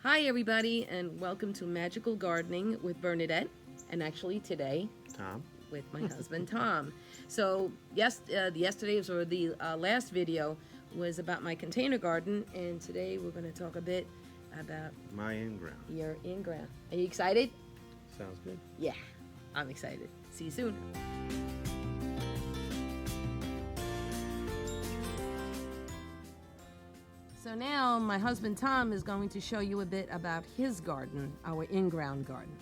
Hi everybody, and welcome to Magical Gardening with Bernadette, and actually today Tom. with my husband Tom. So yesterday's or the last video was about my container garden, and today we're going to talk a bit about My in-ground. your in-ground. Are you excited? Sounds good. Yeah, I'm excited. See you soon. So now my husband Tom is going to show you a bit about his garden, our in-ground garden.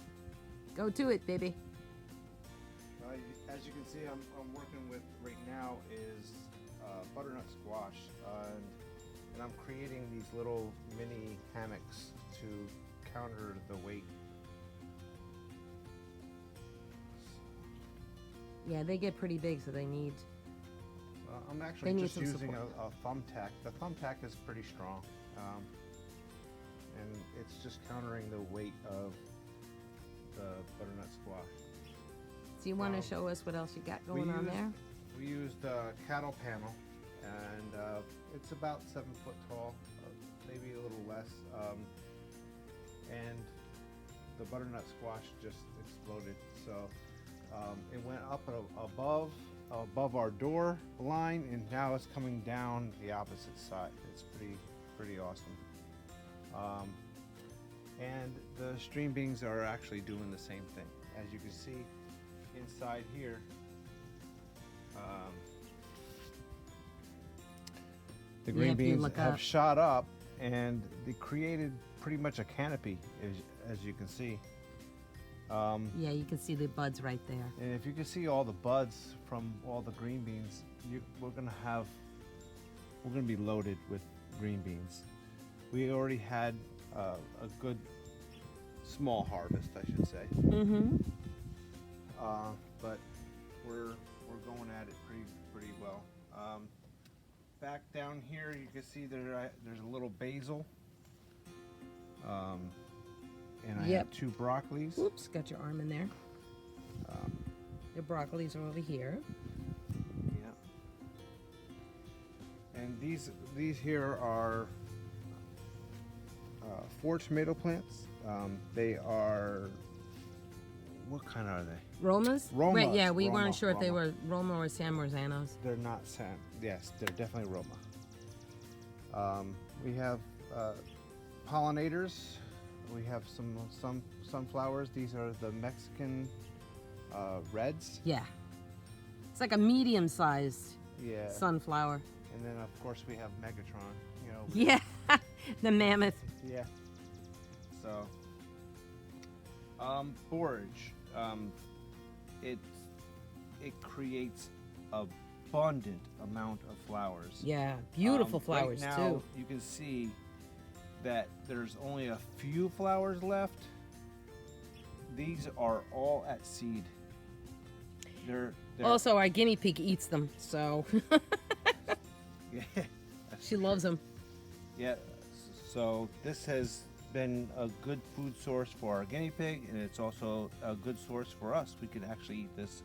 Go to it, baby. As you can see, I'm working with right now is butternut squash, and I'm creating these little mini hammocks to counter the weight. Yeah, they get pretty big, so they need... I'm actually need just some using support. a thumbtack. The thumbtack is pretty strong, and it's just countering the weight of the butternut squash. So you want to show us what else you got going on there? We used a cattle panel, and it's about 7 foot tall, maybe a little less, and the butternut squash just exploded. So it went up above our door line, and now it's coming down the opposite side. It's pretty awesome. And the stream beans are actually doing the same thing. As you can see inside here, the green beans have shot up, and they created pretty much a canopy, as you can see. Yeah, you can see the buds right there. And if you can see all the buds from all the green beans, we're gonna be loaded with green beans. We already had a good small harvest, I should say. Mm-hmm. But we're going at it pretty well. Back down here, you can see there's a little basil. And I have 2 broccolis. Oops, got your arm in there. Your broccolis are over here. Yeah. And these here are 4 tomato plants. They are, what kind are they? Romas? Romas. Right, yeah, we weren't sure if they Roma. were Roma or San Marzanos. They're not San. Yes, they're definitely Roma. We have pollinators. We have some sunflowers. These are the Mexican reds. Yeah. It's like a medium-sized Yeah. sunflower. And then of course we have Megatron. You know. Yeah, the mammoth. Yeah. So, forage. It creates abundant amount of flowers. Yeah, beautiful flowers right now, too. You can see that there's only a few flowers left. These are all at seed. They're Also, our guinea pig eats them, so yeah. she loves them. Yeah, so this has been a good food source for our guinea pig, and it's also a good source for us. We can actually eat this.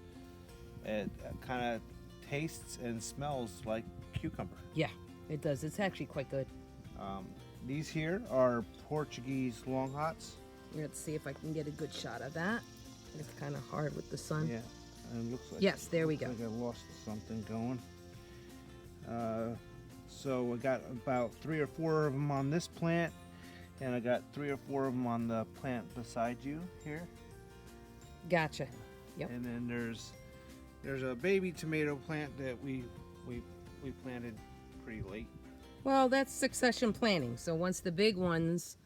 It kind of tastes and smells like cucumber. Yeah, it does. It's actually quite good. These here are Portuguese long hots. Let's see if I can get a good shot of that. It's kind of hard with the sun. Yeah, and it looks like Yes, there we go. Like I lost something going. So I got about 3 or 4 of them on this plant, and I got 3 or 4 of them on the plant beside you here. Gotcha. Yep. And then there's a baby tomato plant that we planted pretty late. Well, that's succession planting. So once the big ones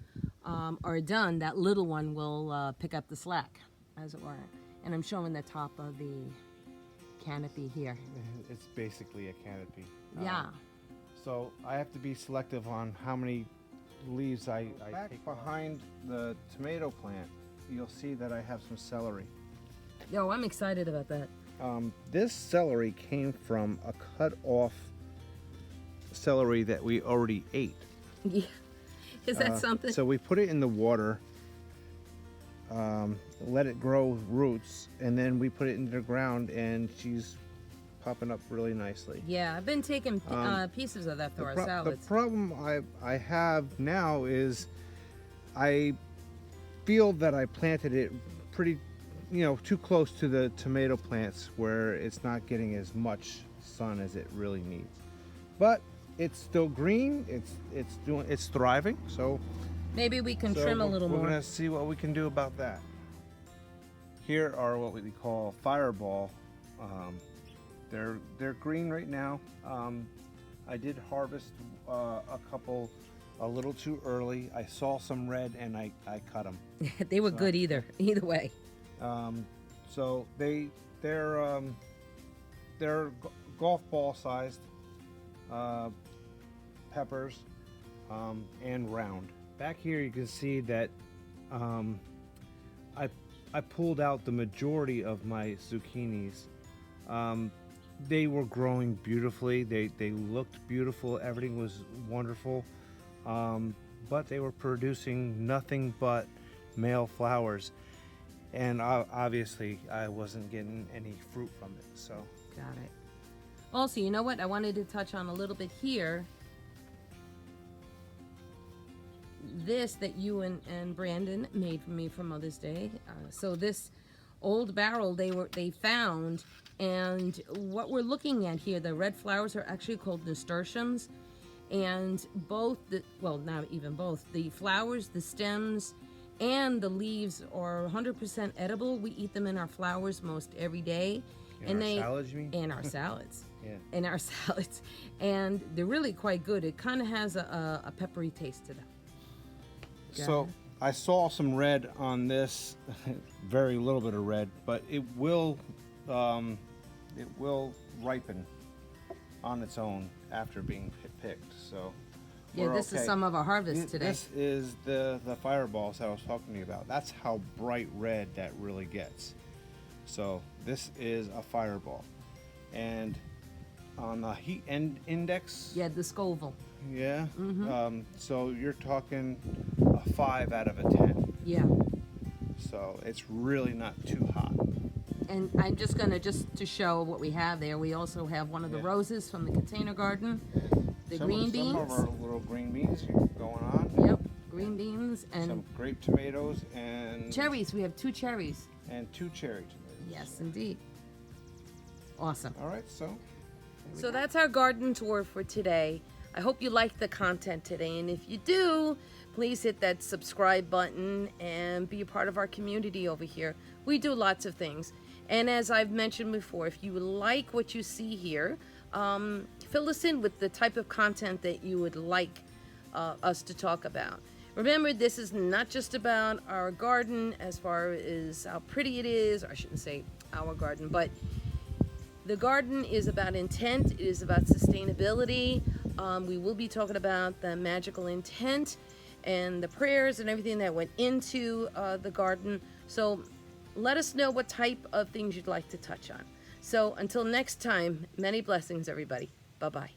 are done, that little one will pick up the slack, as it were. And I'm showing the top of the canopy here. It's basically a canopy. Yeah. So I have to be selective on how many leaves I take. Behind the tomato plant, you'll see that I have some celery. Yo, I'm excited about that. This celery came from a cut off celery that we already ate. Yeah. Is that something? So we put it in the water, let it grow roots, and then we put it into the ground, and she's popping up really nicely. Yeah, I've been taking pieces of that for our The salads. problem I have now is I feel that I planted it pretty, too close to the tomato plants where it's not getting as much sun as it really needs. But it's still green. It's thriving. So Maybe we can trim a little we're more. gonna see what we can do about that. Here are what we call fireball. They're green right now. I did harvest a couple a little too early. I saw some red and I cut them. They were good either way. So they're golf ball sized peppers and round. Back here you can see that I pulled out the majority of my zucchinis. They were growing beautifully. They looked beautiful. Everything was wonderful. But they were producing nothing but male flowers. And obviously I wasn't getting any fruit from it. So Got it. Also, you know what? I wanted to touch on a little bit here. This that you and Brandon made for me for Mother's Day. So this old barrel they found, and what we're looking at here, the red flowers are actually called nasturtiums, and not even both, the flowers, the stems, and the leaves are 100% edible. We eat them in our flowers most every day. salads, you mean? In our salads. Yeah. In our salads. And they're really quite good. It kind of has a peppery taste to them. So I saw some red on this, very little bit of red, but it will ripen on its own after being picked. So Yeah, this is some of our harvest today. This is the fireballs that I was talking to you about. That's how bright red that really gets. So this is a fireball, and on the heat index. Yeah, the Scoville. Yeah. So you're talking a 5 out of a 10. Yeah. So it's really not too hot. And I'm just to show what we have there. We also have one of the roses from the container garden. The green beans. Some of our little green beans going on. Yep, green beans and some grape tomatoes and cherries. We have 2 cherries. And 2 cherry tomatoes. Yes, indeed. Awesome. All right, so that's our garden tour for today. I hope you liked the content today, and if you do, please hit that subscribe button and be a part of our community over here. We do lots of things. And as I've mentioned before, if you like what you see here, fill us in with the type of content that you would like us to talk about. Remember, this is not just about our garden as far as how pretty it is, or I shouldn't say our garden, but the garden is about intent. It is about sustainability. We will be talking about the magical intent and the prayers and everything that went into the garden. So let us know what type of things you'd like to touch on. So until next time, many blessings, everybody. Bye-bye.